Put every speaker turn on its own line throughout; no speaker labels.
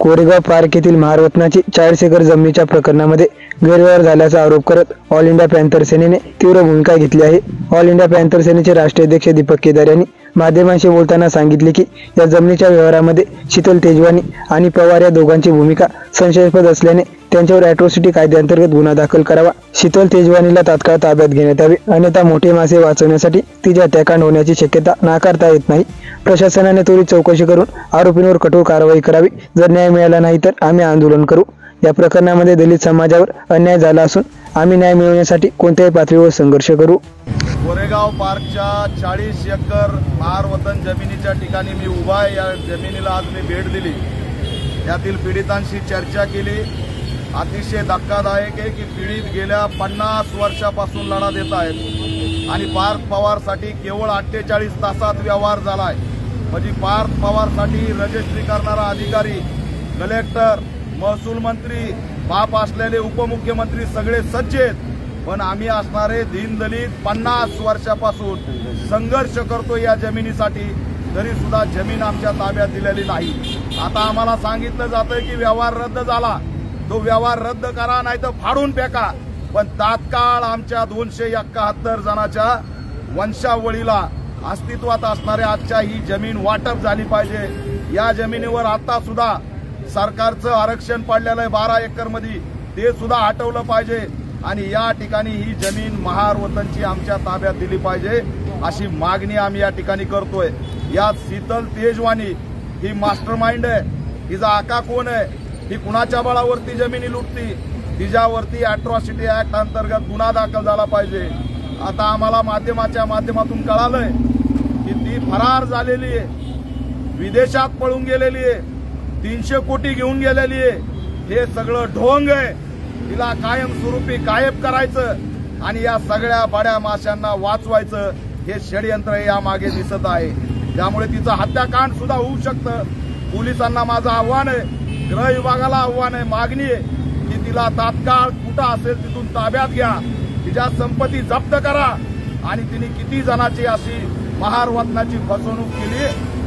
Koregaon park येथील महारत्नाची 40 acre जमिनीच्या प्रकरणामध्ये गैरव्यवहार झाल्याचा आरोप करत ऑल इंडिया पॅन्थर सेनेने तीव्र भूमिका घेतली आहे। ऑल इंडिया पॅन्थर सेनेचे राष्ट्रीय अध्यक्ष दीपक केदार यांनी माध्यमांशी बोलताना सांगितले की या जमिनीच्या व्यवहारामध्ये शीतल तेजवानी आणि पवार या दोघांची भूमिका संशयास्पद असल्याने त्यांच्यावर अॅट्रॉसिटी कायद्याअंतर्गत गुन्हा दाखल करावा। शीतल तेजवानीला तात्काळ ताब्यात घेण्यात यावे, अन्यथा मोठे मासे वाचवण्यासाठी तिची हत्याकांड होण्याची शक्यता नाकारता येत नाही। प्रशासनाने त्वरित चौकशी करून आरोपींवर कठोर कारवाई करावी। जर न्याय मिळाला नाही तर आम्ही आंदोलन करू। या प्रकरणामध्ये दलित समाजावर अन्याय झाला असून आम्ही न्याय मिळवण्यासाठी कोणत्याही पातळीवर संघर्ष करू।
कोरेगाव पार्कच्या 40 एकर महारवतन जमिनीच्या ठिकाणी मी उभा आहे। या जमिनीला आज मी भेट दिली, यातील पीडितांशी चर्चा केली। अतिशय धक्कादायक आहे की पीडित गेल्या 50 वर्षापासून लढा देत आहेत आणि पार्थ पवारसाठी केवळ 48 तासात व्यवहार झालाय। म्हणजे पार्थ पवारसाठी रजिस्ट्री करणारा अधिकारी, कलेक्टर, महसूल मंत्री, बाप असलेले उपमुख्यमंत्री सगळे सज्ज आहेत, पण आम्ही असणारे दीनदलित 50 वर्षापासून संघर्ष करतो या जमिनीसाठी, तरी सुद्धा जमीन आमच्या ताब्यात दिलेली नाही। आता आम्हाला सांगितलं जातंय की व्यवहार रद्द झाला, तो व्यवहार रद्द करा नाही तर फाडून फेका, पण तात्काळ आमच्या 271 जणांच्या वंशावळीला अस्तित्वात असणाऱ्या आजच्या ही जमीन वाटप झाली पाहिजे। या जमिनीवर आता सुद्धा सरकारचं आरक्षण पडलेलं आहे 12 एकर मध्ये, ते सुद्धा हटवलं पाहिजे आणि या ठिकाणी ही जमीन महारवतनची आमच्या ताब्यात दिली पाहिजे अशी मागणी आम्ही या ठिकाणी करतोय। यात शीतल तेजवानी ही मास्टरमाइंड आहे, हिचा आका कोण आहे, ही कुणाच्या बळावरती जमिनी लुटती, तिच्यावरती अॅट्रॉसिटी ऍक्ट अंतर्गत गुन्हा दाखल झाला पाहिजे। आता आम्हाला माध्यमाच्या माध्यमातून कळालंय की ती फरार झालेली आहे, विदेशात पळून गेलेली आहे, 300 कोटी घेऊन गेलेली आहे। हे सगळं ढोंग आहे, तिला कायमस्वरूपी गायब करायचं आणि या सगळ्या बड्या माशांना वाचवायचं हे षडयंत्र या मागे दिसत आहे। त्यामुळे तिचं हत्याकांड सुद्धा होऊ शकतं। पोलिसांना माझं आव्हान आहे, गृह विभागाला आव्हान आहे, मागणी आहे की तिला तात्काळ कुठं असेल तिथून ताब्यात घ्या, तिच्या संपत्ती जप्त करा आणि तिने किती जणांची अशी महारवतनाची फसवणूक केली,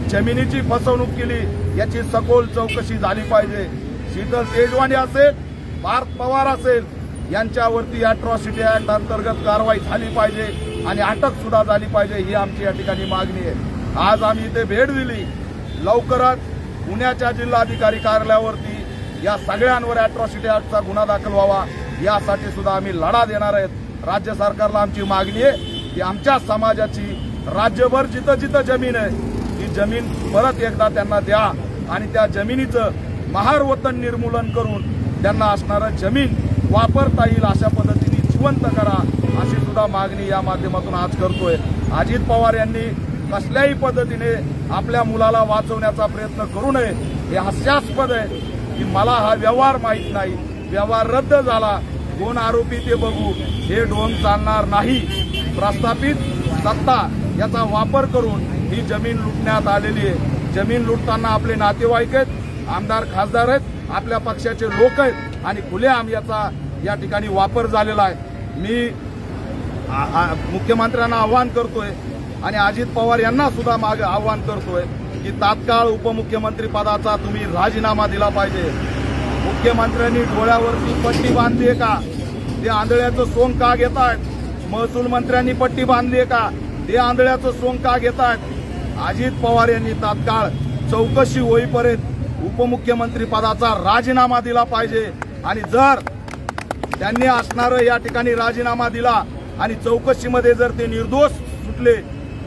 जमिनीची फसवणूक केली याची सखोल चौकशी झाली पाहिजे। शीतल तेजवानी असेल, पार्थ पवार असेल, यांच्यावरती अॅट्रॉसिटी ऍक्ट अंतर्गत कारवाई झाली पाहिजे आणि अटक सुद्धा झाली पाहिजे, ही आमची या ठिकाणी मागणी आहे। आज आम्ही इथे भेट दिली, लवकरच पुण्याच्या जिल्हाधिकारी कार्यालयावरती या सगळ्यांवर अॅट्रॉसिटी ऍक्टचा गुन्हा दाखल व्हावा यासाठी सुद्धा आम्ही लढा देणार आहेत। राज्य सरकारला आमची मागणी आहे की आमच्या समाजाची राज्यभर जिथं जिथं जमीन आहे ती जमीन परत एकदा त्यांना द्या आणि त्या जमिनीचं महारवतन निर्मूलन करून त्यांना असणारं जमीन वापरता येईल अशा पद्धतीने जिवंत करा अशी सुद्धा मागणी या माध्यमातून आज करतोय। अजित पवार यांनी कसल्याही पद्धतीने आपल्या मुलाला वाचवण्याचा प्रयत्न करू नये। हे हास्यास्पद आहे की मला हा व्यवहार माहीत नाही, व्यवहार रद्द झाला, 2 आरोपी ते बघू, हे ढोंग चालणार नाही। प्रस्थापित सत्ता याचा वापर करून ही जमीन लुटण्यात आलेली आहे। जमीन लुटताना आपले नातेवाईक आहेत, आमदार खासदार आहेत, आपल्या पक्षाचे लोक आहेत आणि खुलेआम याचा या ठिकाणी वापर झालेला आहे। मी मुख्यमंत्र्यांना आवाहन करतोय आणि अजित पवार यांना सुद्धा मागे आवाहन करतोय की तात्काळ उपमुख्यमंत्री पदाचा तुम्ही राजीनामा दिला पाहिजे। मुख्यमंत्र्यांनी डोळ्यावरती पट्टी बांधली आहे का, ते आंधळ्याचं सोंग का घेतायत? महसूल मंत्र्यांनी पट्टी बांधली आहे का, ते आंधळ्याचं सोंग का घेतायत? अजित पवार यांनी तात्काळ चौकशी होईपर्यंत उपमुख्यमंत्री पदाचा राजीनामा दिला पाहिजे आणि जर त्यांनी असणारं या ठिकाणी राजीनामा दिला आणि चौकशीमध्ये जर ते निर्दोष सुटले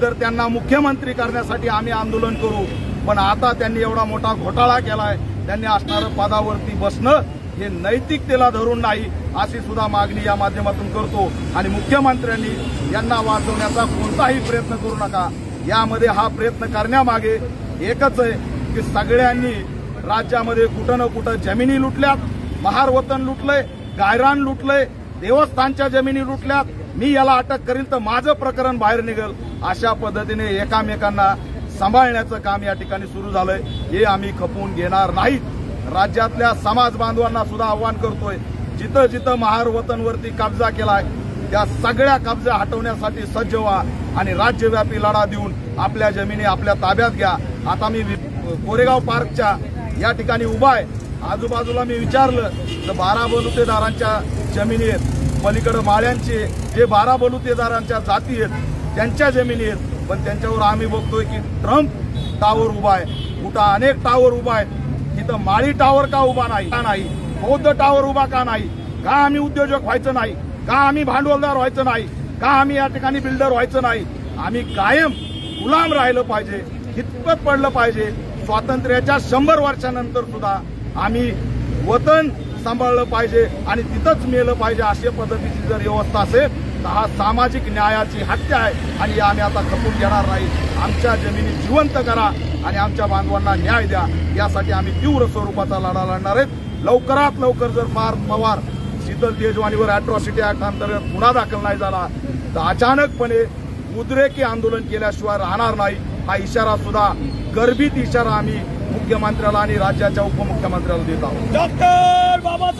तर त्यांना मुख्यमंत्री करण्यासाठी आम्ही आंदोलन करू। पण आता त्यांनी एवढा मोठा घोटाळा केलाय, त्यांनी असणारं पदावरती बसणं हे नैतिकतेला धरून नाही अशी सुद्धा मागणी या माध्यमातून करतो आणि मुख्यमंत्र्यांनी यांना वाचवण्याचा कोणताही प्रयत्न करू नका। यामध्ये हा प्रयत्न करण्यामागे एकच आहे की सगळ्यांनी राज्यामध्ये कुठं ना कुठं जमिनी लुटल्यात, महारवतन लुटलंय, गायरान लुटलंय, देवस्थानच्या जमिनी लुटल्यात, मी याला अटक करीन तर माझं प्रकरण बाहेर निघेल अशा पद्धतीने एकामेकांना सांभाळण्याचं काम या ठिकाणी सुरू झालंय। हे आम्ही खपवून घेणार नाहीत। राज्यातल्या समाज बांधवांना सुद्धा आव्हान करतोय, जिथं जिथं महारवतनवरती कब्जा केलाय त्या सगळ्या कब्जा हटवण्यासाठी सज्ज व्हा आणि राज्यव्यापी लढा देऊन आपल्या जमिनी आपल्या ताब्यात घ्या। आता मी कोरेगाव पार्कच्या या ठिकाणी उभा आहे। आजूबाजूला मी विचारलं तर 12 बलुतेदारांच्या जमिनी आहेत, पलीकडे माळ्यांचे जे 12 बलुतेदारांच्या जाती आहेत त्यांच्या जमिनी आहेत, पण त्यांच्यावर आम्ही बघतोय की ट्रम्प टावर उभा आहे, कुठं अनेक टावर उभा आहेत, तिथं माळी टावर का उभा नाही, बौद्ध टावर उभा का नाही, का आम्ही उद्योजक व्हायचं नाही, का आम्ही भांडवलदार व्हायचं नाही, का आम्ही या ठिकाणी बिल्डर व्हायचं नाही, आम्ही कायम गुलाम राहिलं पाहिजे, हितपत पडलं पाहिजे। स्वातंत्र्याच्या 100 वर्षानंतर सुद्धा आम्ही वतन सांभाळलं पाहिजे आणि तिथंच मेलं पाहिजे, अशा पद्धतीची जर व्यवस्था असेल तर हा सामाजिक न्यायाची हत्या आहे आणि आम्ही आता खपून घेणार नाही। आमच्या जमिनी जिवंत करा आणि आमच्या बांधवांना न्याय द्या, यासाठी आम्ही तीव्र स्वरूपाचा लढा लढणार आहेत। लवकरात लवकर जर पवार शीतल तेजवानीवर अॅट्रॉसिटी ऍक्ट अंतर्गत गुन्हा दाखल नाही झाला तर अचानकपणे उद्रेकी आंदोलन केल्याशिवाय राहणार नाही, हा इशारा सुद्धा गर्भित इशारा आम्ही मुख्यमंत्र्याला आणि राज्याच्या उपमुख्यमंत्र्याला देत आहोत।
डॉक्टर बाबासाहेब